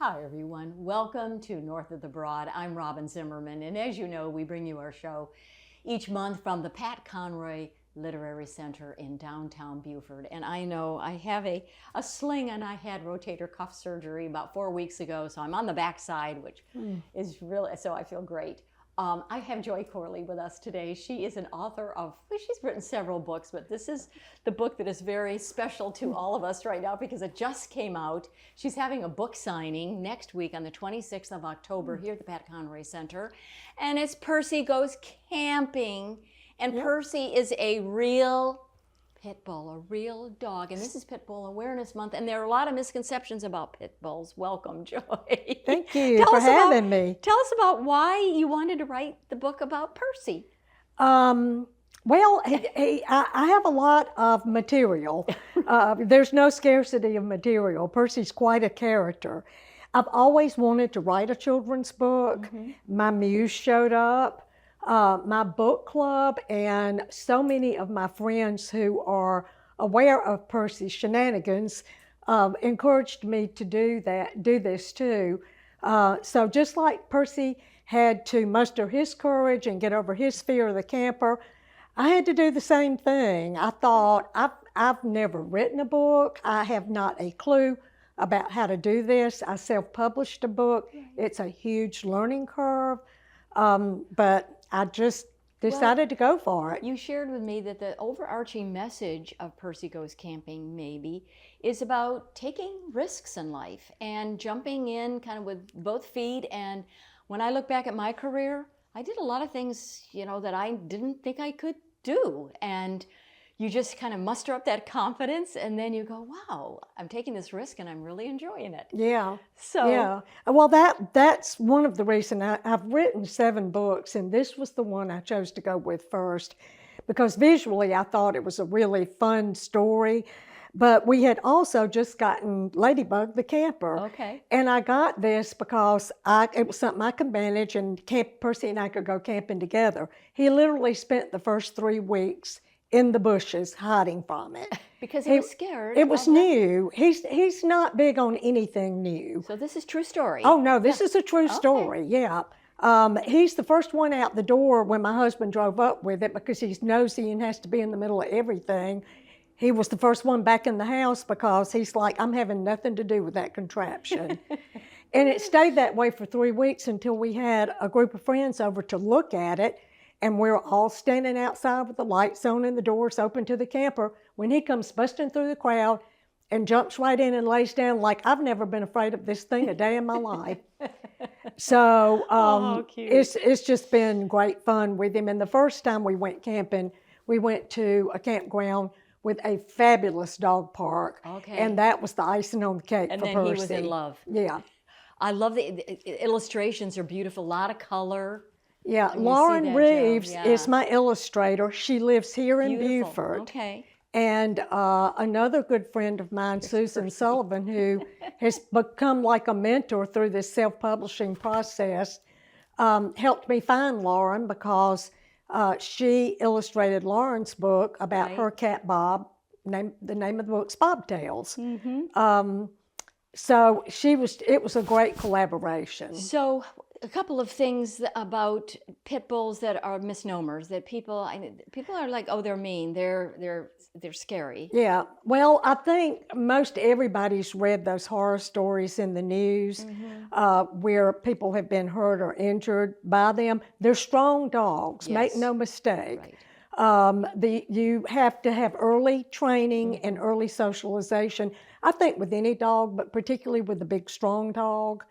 Hi everyone, welcome to North of the Broad. I'm Robyn Zimmerman, and as you know, we bring you our show each month from the Pat Conroy Literary Center in downtown Beaufort. And I know I have a sling, and I had rotator cuff surgery about 4 weeks ago, so I'm on the backside, which is really, so I feel great. I have Joy Corley with us today. She is an author of, well, she's written several books, but this is the book that is very special to all of us right now because it just came out. She's having a book signing next week on the 26th of October here at the Pat Conroy Center. And it's Percy Goes Camping. And Percy is a real pit bull, a real dog. And this is Pit Bull Awareness Month. And there are a lot of misconceptions about pit bulls. Welcome, Joy. Thank you for having me. Tell us about why you wanted to write the book about Percy. Well, I have a lot of material. There's no scarcity of material. Percy's quite a character. I've always wanted to write a children's book. My muse showed up. My book club and so many of my friends who are aware of Percy's shenanigans encouraged me to do this too. So just like Percy had to muster his courage and get over his fear of the camper, I had to do the same thing. I thought, I've never written a book. I have not a clue about how to do this. I self-published a book. It's a huge learning curve, but I just decided to go for it. You shared with me that the overarching message of Percy Goes Camping, maybe, is about taking risks in life and jumping in kind of with both feet. And when I look back at my career, I did a lot of things, you know, that I didn't think I could do. And you just kind of muster up that confidence, and then you go, wow, I'm taking this risk and I'm really enjoying it. Yeah. So yeah. Well, that's one of the reasons I've written 7 books, and this was the one I chose to go with first because visually I thought it was a really fun story. But we had also just gotten Ladybug the camper. Okay. And I got this because it was something I could manage, and Percy and I could go camping together. He literally spent the first 3 weeks in the bushes hiding from it. Because he was scared. It was new. He's not big on anything new. So this is true story. Oh no, this is a true story, yeah. He's the first one out the door when my husband drove up with it because he's nosy and has to be in the middle of everything. He was the first one back in the house because he's like, I'm having nothing to do with that contraption. And it stayed that way for 3 weeks until we had a group of friends over to look at it. And we're all standing outside with the lights on and the doors open to the camper when he comes busting through the crowd and jumps right in and lays down like, I've never been afraid of this thing a day in my life. So it's just been great fun with him. And the first time we went camping, we went to a campground with a fabulous dog park. Okay. And that was the icing on the cake for Percy. And then he was in love. Yeah. I love the illustrations are beautiful, a lot of color. Yeah, Lauren Reeves is my illustrator. She lives here in Beaufort. Okay. And another good friend of mine, Susan Sullivan, who has become like a mentor through this self-publishing process, helped me find Lauren because she illustrated Lauren's book about her cat Bob. The name of the book's Bobtails. So it was a great collaboration. So a couple of things about pit bulls that are misnomers that people are like, oh, they're mean, they're scary. Yeah, well, I think most everybody's read those horror stories in the news where people have been hurt or injured by them. They're strong dogs, make no mistake. Right. You have to have early training and early socialization. I think with any dog, but particularly with a big, strong dog,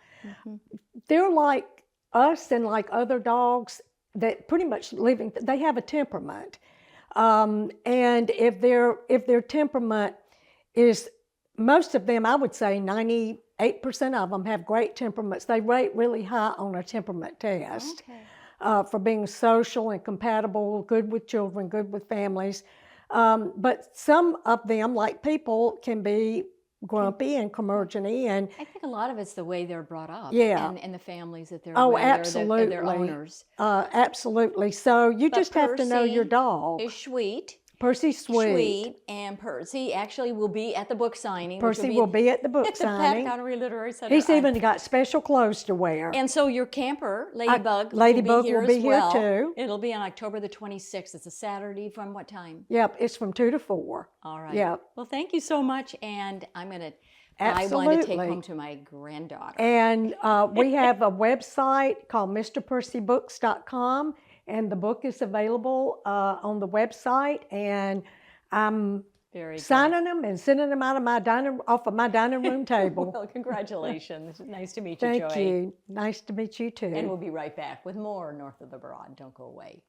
they're like us and like other dogs that pretty much they have a temperament. And if their temperament is, most of them, I would say 98% of them have great temperaments. They rate really high on a temperament test. For being social and compatible, good with children, good with families. But some of them, like people, can be grumpy and curmudgeon-y, and I think a lot of it's the way they're brought up, and the families that they're absolutely their owners. Absolutely. So you just have to know your dog. Is sweet. Percy Sweet. And Percy actually will be at the book signing. Percy will be at the book at the signing. Pat Conroy Literary Center. He's even got special clothes to wear. And so your camper, Ladybug, Ladybug will will be be here, here as well. too. It'll be on October the 26th. It's a Saturday. From what time? Yep, it's from 2 to 4. All right. Yep. Well, thank you so much. And I'm going to buy one to take home to my granddaughter. And we have a website called MrPercyBooks.com, and the book is available on the website. And I'm signing them and sending them out of off of my dining room table. Well, congratulations. Nice to meet you, Joy. Thank you. Nice to meet you too. And we'll be right back with more North of the Broad. Don't go away.